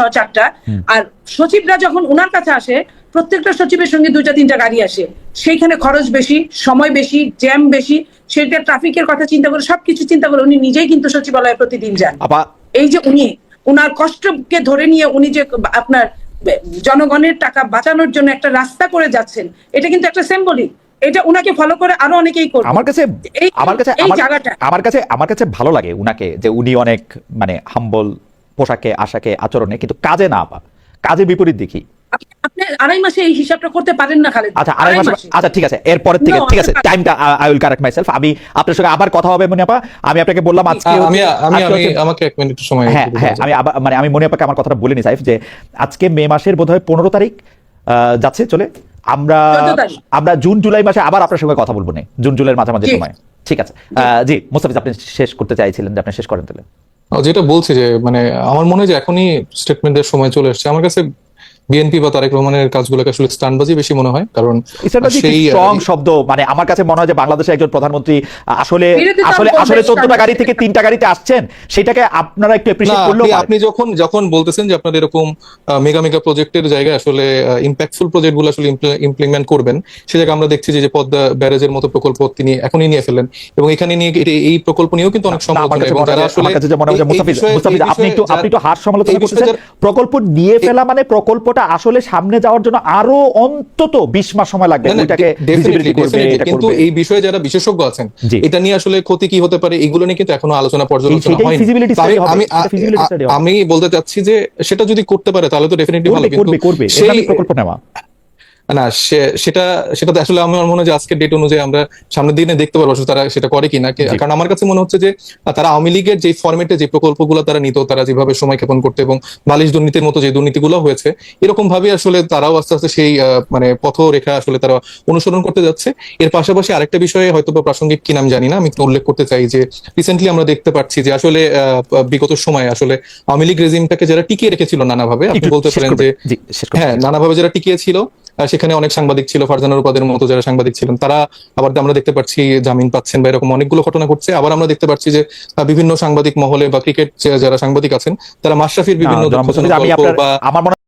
4টা। আর সচিবরা যখন ওনার কাছে আসে, প্রত্যেকটা সচিবের সঙ্গে 2টা-3টা গাড়ি আসে। সেইখানে খরচ বেশি, সময় বেশি, জ্যাম বেশি, সেটা ট্রাফিকের কথা চিন্তা করে, সবকিছু চিন্তা করে উনি নিজেই কিন্তু সচিবালয়ে প্রতিদিন যান। এই যে উনি ওনার কষ্টকে ধরে নিয়ে উনি যে আপনার জনগণের টাকা বাঁচানোর জন্য একটা রাস্তা করে যাচ্ছেন, এটা কিন্তু একটা সিম্বলিক। এটা উনাকে ফলো করে আরো অনেকেই করবে। আমার কাছে ভালো লাগে উনাকে, যে উনি অনেক মানে হাম্বল পোশাকে আশাকে আচরণে, কিন্তু কাজে না পা কাজে বিপরীত দেখি। আপনি 2.5 মাসে এই হিসাবটা করতে পারেন না খালেদ। আচ্ছা 2.5 মাস, আচ্ছা ঠিক আছে, এরপরের থেকে ঠিক আছে, টাইমটা আই উইল কারেক্ট মাইসেলফ। আমি আপনার সঙ্গে আবার কথা হবে মনি আপা। আমি আপনাকে বললাম আজকে আমাকে 1 মিনিট সময়। হ্যাঁ, আমি মানে আমি মনি আপাকে আমার কথাটা বলে নি সাইফ, যে আজকে মে মাসের বোধহয় 15 তারিখ যাচ্ছে চলে। আমরা জুন জুলাই মাসে আবার আপনার সঙ্গে কথা বলবো না, জুন জুলাইয়ের মাঝামাঝি সময়। ঠিক আছে, জি মোস্তাফিজ, আপনি শেষ করতে চাইছিলেন, যে আপনি শেষ করেন তাহলে। যেটা বলছি যে মানে আমার মনে হয় যে এখনই স্টেটমেন্টের সময় চলে এসেছে। আমার কাছে বিএনপি বা তারেক রহমানের কাজগুলোকে আসলে স্টান্টবাজি বেশি মনে হয়, কারণ সেই স্ট্রং শব্দ, মানে আমার কাছে মনে হয় যে বাংলাদেশের একজন প্রধানমন্ত্রী আসলে আসলে আসলে 14টা গাড়ি থেকে 3টা গাড়িতে আসছেন, সেটাকে আপনারা একটু অ্যাপ্রিশিয়েট করলে। আপনি যখন বলতেছেন যে আপনাদের এরকম মেগা মেগা প্রজেক্টের জায়গায় আসলে ইম্প্যাক্টফুল প্রজেক্টগুলো আসলে ইমপ্লিমেন্ট করবেন, সে জায়গায় আমরা দেখছি যে পদ্মা ব্যারেজের মতো প্রকল্প তিনি এখনই নিয়ে ফেললেন, এবং এখানে নিয়ে এই প্রকল্প নিয়েও কিন্তু অনেক সমালোচনা, এবং যারা আসলে মুস্তাফিজ আপনি একটু হার সমালোচনা করতেছেন। প্রকল্প নিয়ে ফেলা মানে প্রকল্প আসলে সামনে যাওয়ার জন্য আরো অন্তত 20 মাস সময় লাগবে, কিন্তু এই বিষয়ে যারা বিশেষজ্ঞ আছেন এটা নিয়ে আসলে ক্ষতি কি হতে পারে এগুলো নিয়ে কিন্তু এখনো আলোচনা পর্যালোচনা হয়নি। আমি বলতে চাচ্ছি যে সেটা যদি করতে পারে তাহলে তো ডেফিনেটলি ভালো, কিন্তু সেই প্রকল্প নেওয়া না, সেটা আসলে আমার মনে হয় যে আজকের ডেট অনুযায়ী আমরা সামনের দিনে দেখতে পারবো তারা সেটা করে কিনা। কারণ আমার কাছে মনে হচ্ছে যে তারা আওয়ামী লীগের যে ফরম্যাটে যে প্রকল্পগুলো তারা নিত, তারা যেভাবে সময় ক্ষেপণ করতে এবং বালিশ দুর্নীতির মতো যে দুর্নীতিগুলো হয়েছে, এরকম ভাবে আসলে তারাও আস্তে আস্তে সেই মানে পথরেখা আসলে তারা অনুসরণ করতে যাচ্ছে। এর পাশাপাশি আরেকটা বিষয়ে হয়তো বা প্রাসঙ্গিক কিনা আমি জানি না, আমি উল্লেখ করতে চাই যে রিসেন্টলি আমরা দেখতে পাচ্ছি যে আসলে বিগত সময়ে আসলে আওয়ামী লীগ রেজিমটাকে যারা টিকিয়ে রেখেছিল নানাভাবে, আপনি বলতে পারেন যে হ্যাঁ নানাভাবে যারা টিকিয়ে ছিল, সেখানে অনেক সাংবাদিক ছিল, ফারজানা রূপাদের মতো যারা সাংবাদিক ছিলেন, তারা আবার আমরা দেখতে পাচ্ছি জামিন পাচ্ছেন বা এরকম অনেকগুলো ঘটনা ঘটছে। আবার আমরা দেখতে পাচ্ছি যে বিভিন্ন সাংবাদিক মহলে বা ক্রিকেট যারা সাংবাদিক আছেন তারা মাশরাফির বিভিন্ন